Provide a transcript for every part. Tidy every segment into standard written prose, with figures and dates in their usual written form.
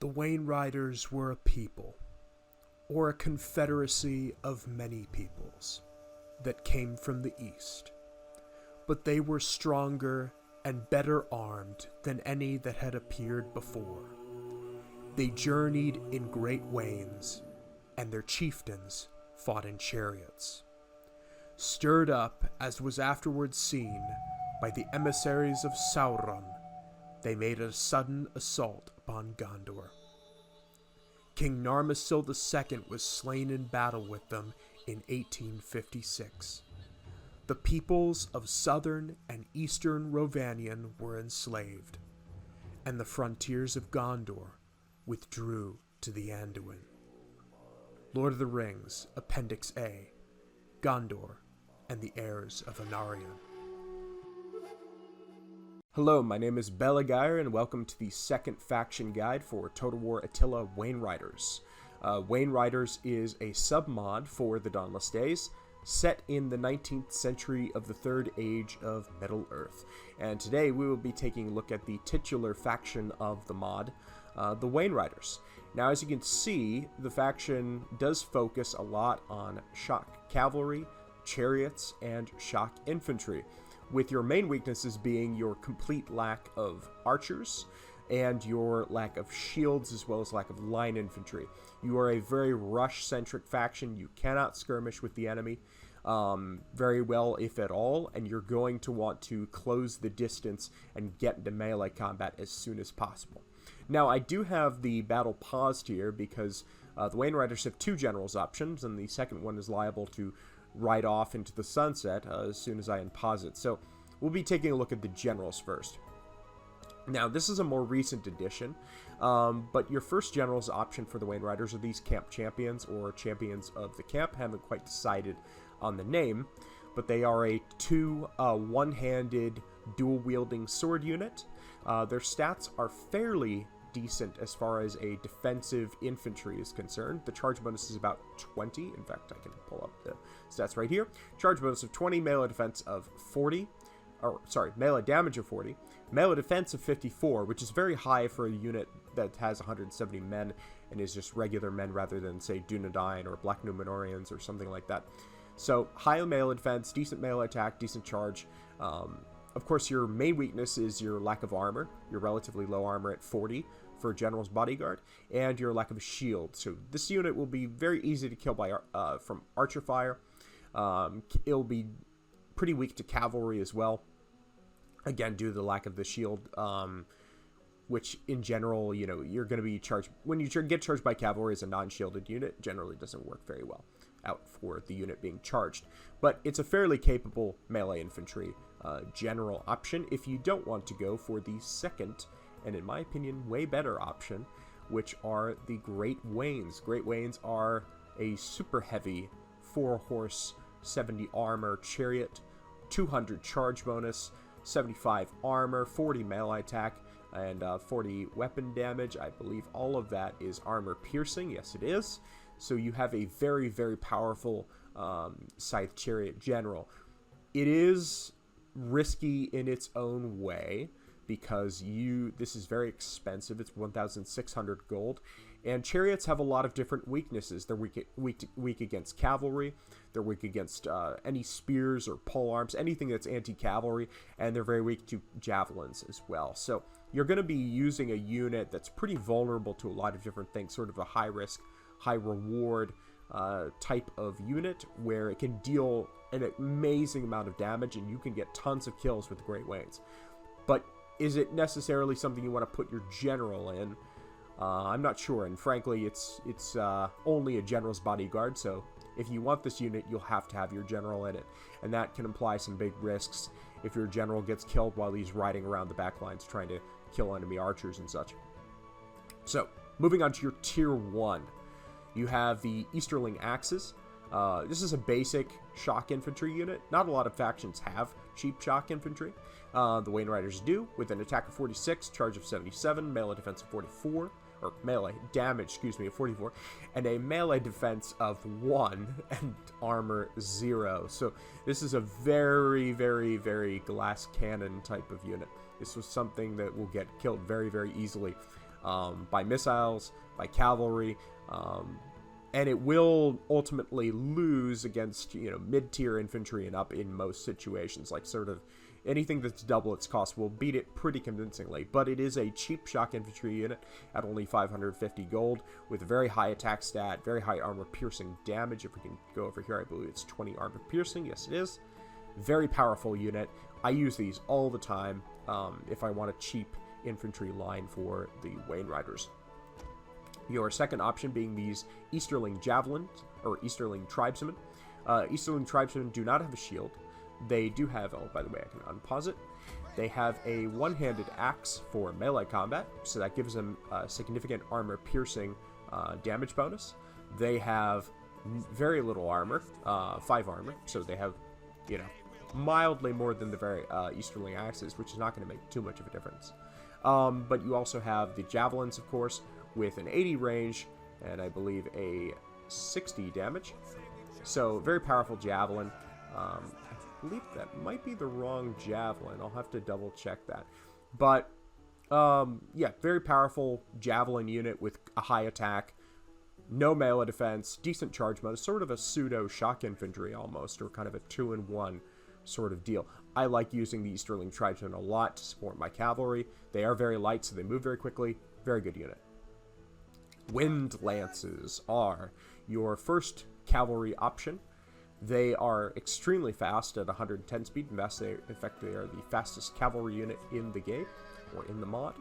The Wainriders were a people, or a confederacy of many peoples, that came from the east. But they were stronger and better armed than any that had appeared before. They journeyed in great wains, and their chieftains fought in chariots. Stirred up, as was afterwards seen, by the emissaries of Sauron, they made a sudden assault upon Gondor. King Narmasil II was slain in battle with them in 1856. The peoples of southern and eastern Rhovanion were enslaved, and the frontiers of Gondor withdrew to the Anduin. Lord of the Rings, Appendix A, Gondor and the Heirs of Anarion. Hello, my name is Belagire, and welcome to the second faction guide for Total War Attila Wainriders. Wainriders is a sub-mod for the Dauntless Days, set in the 19th century of the Third Age of Middle-earth. And today we will be taking a look at the titular faction of the mod, the Wainriders. Now, as you can see, the faction does focus a lot on shock cavalry, chariots, and shock infantry, with your main weaknesses being your complete lack of archers and your lack of shields, as well as lack of line infantry. You are a very rush-centric faction. You cannot skirmish with the enemy very well, if at all, and you're going to want to close the distance and get into melee combat as soon as possible. Now, I do have the battle paused here because the Wainriders have two generals options, and the second one is liable to ride off into the sunset as soon as I unpause it. So we'll be taking a look at the generals first. Now, this is a more recent addition, but your first general's option for the Wainriders are these camp champions, or champions of the camp. Haven't quite decided on the name, but they are a one-handed dual-wielding sword unit. Their stats are fairly decent as far as a defensive infantry is concerned. The charge bonus is about 20. In fact, I can pull up the stats right here. Charge bonus of 20, melee defense of 40, melee damage of 40, melee defense of 54, which is very high for a unit that has 170 men and is just regular men rather than, say, Dunedain or Black Númenóreans or something like that. So, high melee defense, decent melee attack, decent charge. Of course, your main weakness is your lack of armor, your relatively low armor at 40 for General's Bodyguard, and your lack of a shield. So this unit will be very easy to kill by from archer fire. It'll be pretty weak to cavalry as well, again, due to the lack of the shield, which in general, you know, you're going to be charged. When you get charged by cavalry as a non-shielded unit, generally doesn't work very well out for the unit being charged. But it's a fairly capable melee infantry general option if you don't want to go for the second, and in my opinion, way better option, which are the Great Wains. Great Wains are a super heavy 4-horse, 70 armor chariot, 200 charge bonus, 75 armor, 40 melee attack, and 40 weapon damage. I believe all of that is armor piercing. Yes, it is. So you have a very, very powerful scythe chariot general. It is risky in its own way because this is very expensive. It's 1,600 gold, and chariots have a lot of different weaknesses. They're weak against cavalry. They're weak against any spears or polearms, anything that's anti-cavalry, and they're very weak to javelins as well. So you're going to be using a unit that's pretty vulnerable to a lot of different things, sort of a high-risk, high-reward type of unit where it can deal an amazing amount of damage and you can get tons of kills with the Great Wains. But is it necessarily something you want to put your general in? I'm not sure, and frankly, it's only a General's Bodyguard, so if you want this unit, you'll have to have your general in it, and that can imply some big risks if your general gets killed while he's riding around the back lines trying to kill enemy archers and such. So, moving on to your Tier 1. You have the Easterling Axes. This is a basic shock infantry unit. Not a lot of factions have cheap shock infantry. The Wainriders do, with an attack of 46, charge of 77, melee defense of 44, or melee damage, of 44, and a melee defense of 1 and armor 0. So this is a very, very, very glass cannon type of unit. This was something that will get killed very, very easily by missiles, by cavalry, and it will ultimately lose against, mid-tier infantry and up in most situations. Like, sort of anything that's double its cost will beat it pretty convincingly. But it is a cheap shock infantry unit at only 550 gold with a very high attack stat, very high armor piercing damage. If we can go over here, I believe it's 20 armor piercing. Yes, it is. Very powerful unit. I use these all the time if I want a cheap infantry line for the Wainriders. Your second option being these Easterling Javelins, or Easterling Tribesmen. Easterling Tribesmen do not have a shield. They do have, oh, by the way, I can unpause it. They have a one-handed axe for melee combat, so that gives them a significant armor-piercing damage bonus. They have very little armor, 5 armor, so they have, mildly more than the very Easterling axes, which is not going to make too much of a difference. But you also have the Javelins, of course, with an 80 range, and I believe a 60 damage. So, very powerful Javelin. I believe that might be the wrong Javelin. I'll have to double check that. But, yeah, very powerful Javelin unit with a high attack, no melee defense, decent charge bonus, sort of a pseudo shock infantry almost, or kind of a 2-in-1 sort of deal. I like using the Easterling Tribesmen a lot to support my cavalry. They are very light, so they move very quickly. Very good unit. Wind Lances are your first cavalry option. They are extremely fast at 110 speed. In fact, they are the fastest cavalry unit in the game, or in the mod.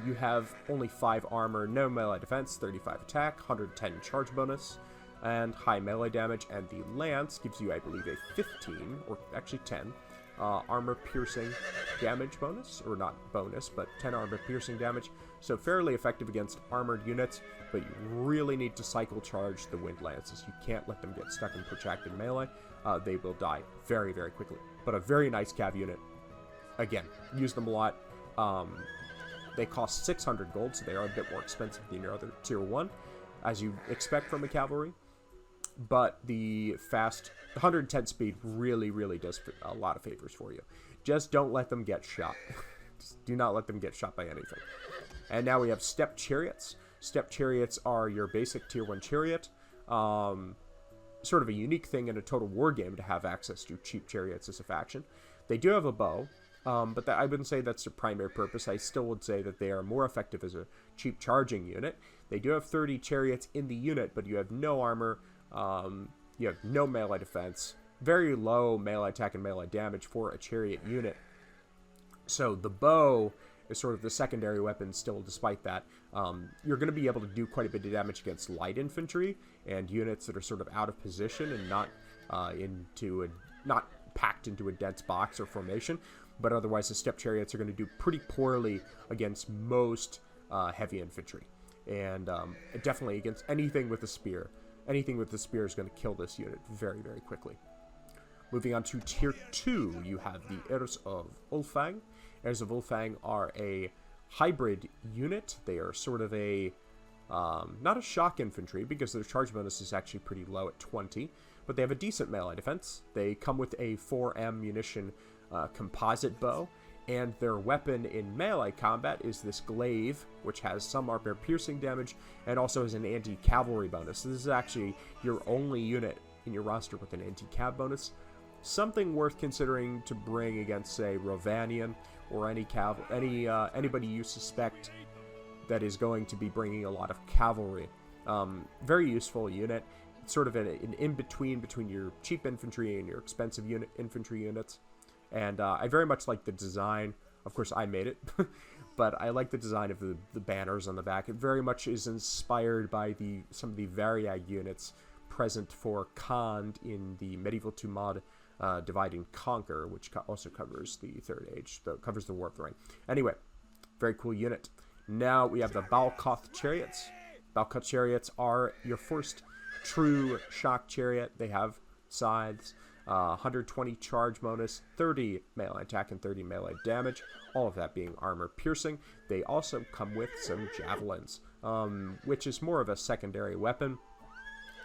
You have only 5 armor, no melee defense, 35 attack, 110 charge bonus, and high melee damage. And the Lance gives you, I believe, a 15, or actually 10, armor piercing damage bonus, or not bonus, but 10 armor piercing damage. So fairly effective against armored units, but you really need to cycle charge the Wind Lances. You can't let them get stuck in protracted melee. They will die very, very quickly. But a very nice cav unit. Again, use them a lot. They cost 600 gold, so they are a bit more expensive than your other tier 1, as you expect from a cavalry. But the fast 110 speed really, really does a lot of favors for you. Just don't let them get shot. Do not let them get shot by anything. And now we have Steppe Chariots. Steppe Chariots are your basic tier 1 chariot. Sort of a unique thing in a Total War game to have access to cheap chariots as a faction. They do have a bow, but I wouldn't say that's their primary purpose. I still would say that they are more effective as a cheap charging unit. They do have 30 chariots in the unit, but you have no armor. You have no melee defense. Very low melee attack and melee damage for a chariot unit. So the bow is sort of the secondary weapon still, despite that. You're going to be able to do quite a bit of damage against light infantry and units that are sort of out of position and not packed into a dense box or formation. But otherwise, the Steppe Chariots are going to do pretty poorly against most heavy infantry. And definitely against anything with a spear. Anything with the spear is going to kill this unit very, very quickly. Moving on to Tier 2, you have the Heirs of Ulfang. Heirs of Ulfang are a hybrid unit. They are sort of a, not a shock infantry, because their charge bonus is actually pretty low at 20, but they have a decent melee defense. They come with a 4M munition composite bow, and their weapon in melee combat is this glaive, which has some armor piercing damage, and also has an anti-cavalry bonus. This is actually your only unit in your roster with an anti-cav bonus. Something worth considering to bring against, say, Rovanian, or anybody you suspect that is going to be bringing a lot of cavalry. Very useful unit. It's sort of an in-between between your cheap infantry and your expensive infantry units. And I very much like the design. Of course, I made it. But I like the design of the banners on the back. It very much is inspired by some of the Variag units present for Khand in the Medieval 2 mod Divide and Conquer, which also covers the Third Age, covers the War of the Ring. Anyway, very cool unit. Now we have the Balkoth Chariots. Balkoth Chariots are your first true shock chariot. They have scythes, 120 charge bonus, 30 melee attack, and 30 melee damage. All of that being armor piercing. They also come with some javelins, which is more of a secondary weapon.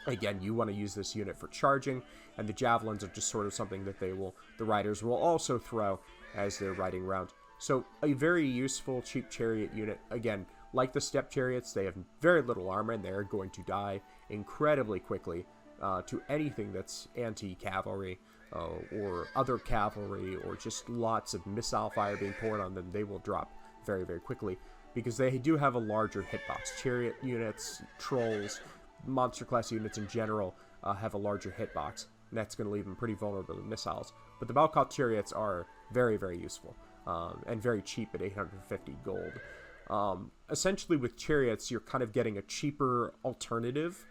Again, you want to use this unit for charging, and the javelins are just sort of something that the riders will also throw as they're riding around. So a very useful cheap chariot unit. Again, Like the steppe chariots, they have very little armor, and they're going to die incredibly quickly to anything that's anti-cavalry or other cavalry, or just lots of missile fire being poured on them. They will drop very, very quickly because they do have a larger hitbox. Chariot units, trolls, monster class units in general have a larger hitbox, and that's going to leave them pretty vulnerable to missiles. But the Balkoth chariots are very, very useful and very cheap at 850 gold. Essentially, with chariots, you're kind of getting a cheaper alternative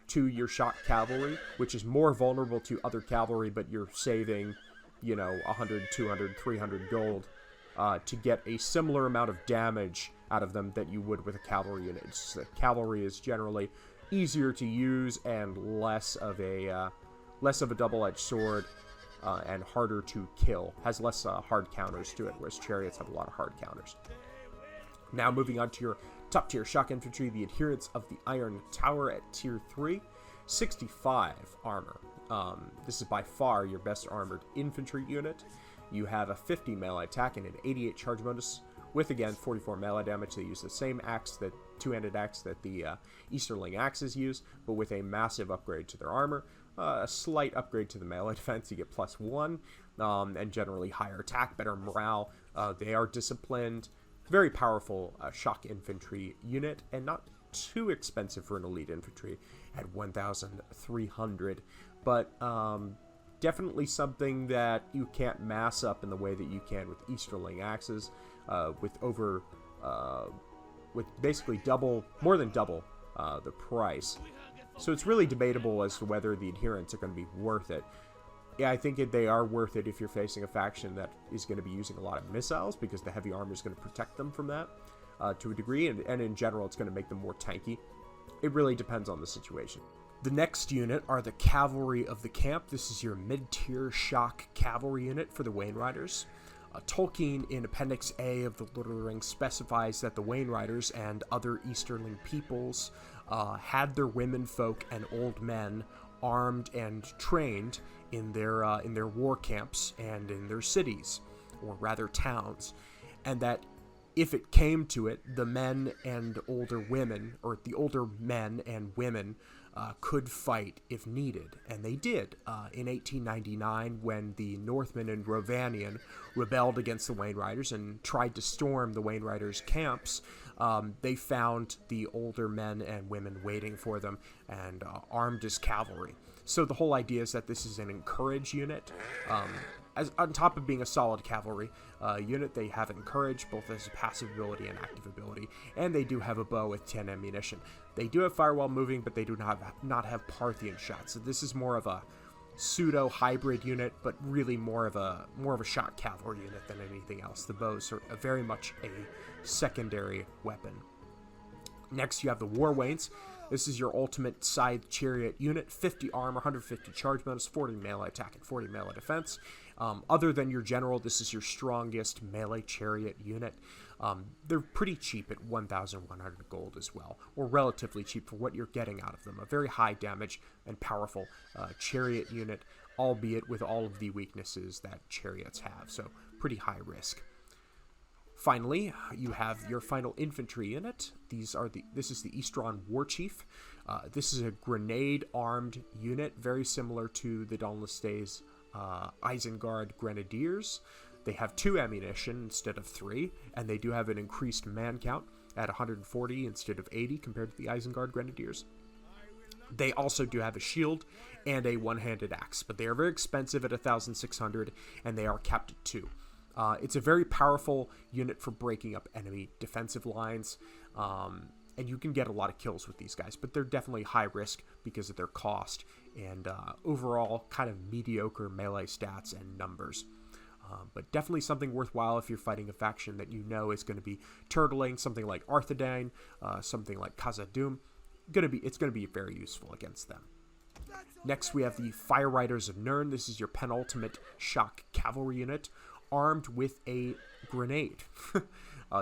to your shock cavalry, which is more vulnerable to other cavalry, but you're saving, 100, 200, 300 gold to get a similar amount of damage out of them that you would with a cavalry unit. Cavalry is generally easier to use and less of a double-edged sword and harder to kill. Has less hard counters to it, whereas chariots have a lot of hard counters. Now moving on to your top tier shock infantry, the Adherents of the Iron Tower at tier 3, 65 armor. This is by far your best armored infantry unit. You have a 50 melee attack and an 88 charge bonus with, again, 44 melee damage. They use the same axe, that two-handed axe that the Easterling axes use, but with a massive upgrade to their armor. A slight upgrade to the melee defense. You get +1, and generally higher attack, better morale. They are disciplined. Very powerful shock infantry unit, and not too expensive for an elite infantry at 1,300, but definitely something that you can't mass up in the way that you can with Easterling axes, with basically more than double the price. So it's really debatable as to whether the adherents are going to be worth it. Yeah, I think they are worth it if you're facing a faction that is going to be using a lot of missiles, because the heavy armor is going to protect them from that to a degree, and in general it's going to make them more tanky. It really depends on the situation. The next unit are the Cavalry of the Camp. This is your mid-tier shock cavalry unit for the Wainriders. Tolkien, in Appendix A of the Lord of the Rings, specifies that the Wainriders and other Easterling peoples had their womenfolk and old men armed and trained in their war camps and in their cities, or rather towns, and that if it came to it, the men and older women, or the older men and women, could fight if needed, and they did. In 1899, when the Northmen and Rovanian rebelled against the Wainriders and tried to storm the Wainriders' camps, they found the older men and women waiting for them and armed as cavalry. So the whole idea is that this is an encourage unit. As on top of being a solid cavalry unit, they have encourage both as a passive ability and active ability, and they do have a bow with 10 ammunition. They do have firewall moving, but they do not have Parthian shots. So this is more of a pseudo hybrid unit, but really more of a shock cavalry unit than anything else. The bows are very much a secondary weapon. Next, you have the War Wains. This is your ultimate scythe chariot unit, 50 armor, 150 charge bonus, 40 melee attack, and 40 melee defense. Other than your general, this is your strongest melee chariot unit. They're pretty cheap at 1,100 gold as well, or relatively cheap for what you're getting out of them. A very high damage and powerful chariot unit, albeit with all of the weaknesses that chariots have, so pretty high risk. Finally, you have your final infantry unit. This is the Eastron War Chief. This is a grenade-armed unit, very similar to the Dauntless Days Isengard Grenadiers. They have 2 ammunition instead of 3, and they do have an increased man count at 140 instead of 80 compared to the Isengard Grenadiers. They also do have a shield and a one-handed axe, but they are very expensive at 1,600, and they are capped at 2. It's a very powerful unit for breaking up enemy defensive lines, and you can get a lot of kills with these guys, but they're definitely high risk because of their cost and overall kind of mediocre melee stats and numbers. But definitely something worthwhile if you're fighting a faction that you know is going to be turtling, something like Arthedain, something like Khazad-dûm. It's going to be very useful against them. Next, we have the Fire Riders of Nirn. This is your penultimate shock cavalry unit, armed with a grenade.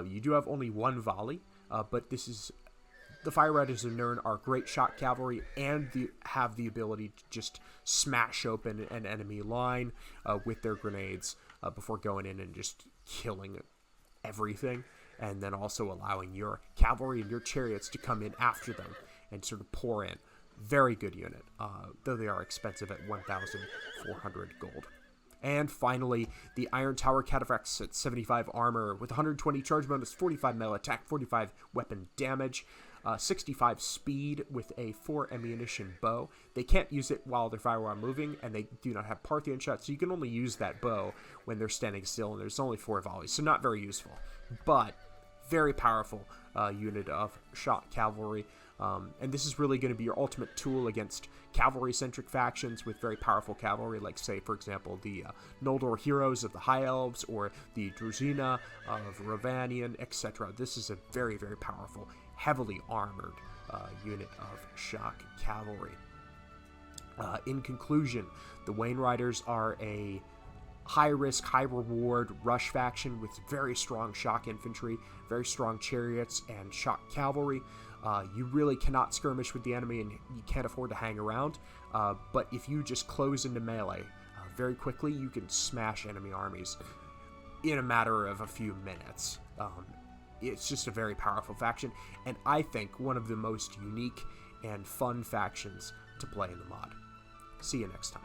You do have only 1 volley, but the Fire Riders of Nirn are great shock cavalry and have the ability to just smash open an enemy line with their grenades before going in and just killing everything. and then also allowing your cavalry and your chariots to come in after them and sort of pour in. Very good unit, though they are expensive at 1,400 gold. And finally, the Iron Tower Cataphracts at 75 armor with 120 charge bonus, 45 melee attack, 45 weapon damage, 65 speed with a 4 ammunition bow. They can't use it while they're firing while moving, and they do not have Parthian shots, so you can only use that bow when they're standing still, and there's only 4 volleys, so not very useful. But very powerful unit of shot cavalry. And this is really going to be your ultimate tool against cavalry-centric factions with very powerful cavalry, like, say, for example, the Noldor Heroes of the High Elves, or the Druzhina of Rovanion, etc. This is a very, very powerful, heavily armored unit of shock cavalry. In conclusion, the Wainriders are a high-risk, high-reward rush faction with very strong shock infantry, very strong chariots, and shock cavalry. You really cannot skirmish with the enemy, and you can't afford to hang around. But if you just close into melee very quickly, you can smash enemy armies in a matter of a few minutes. It's just a very powerful faction, and I think one of the most unique and fun factions to play in the mod. See you next time.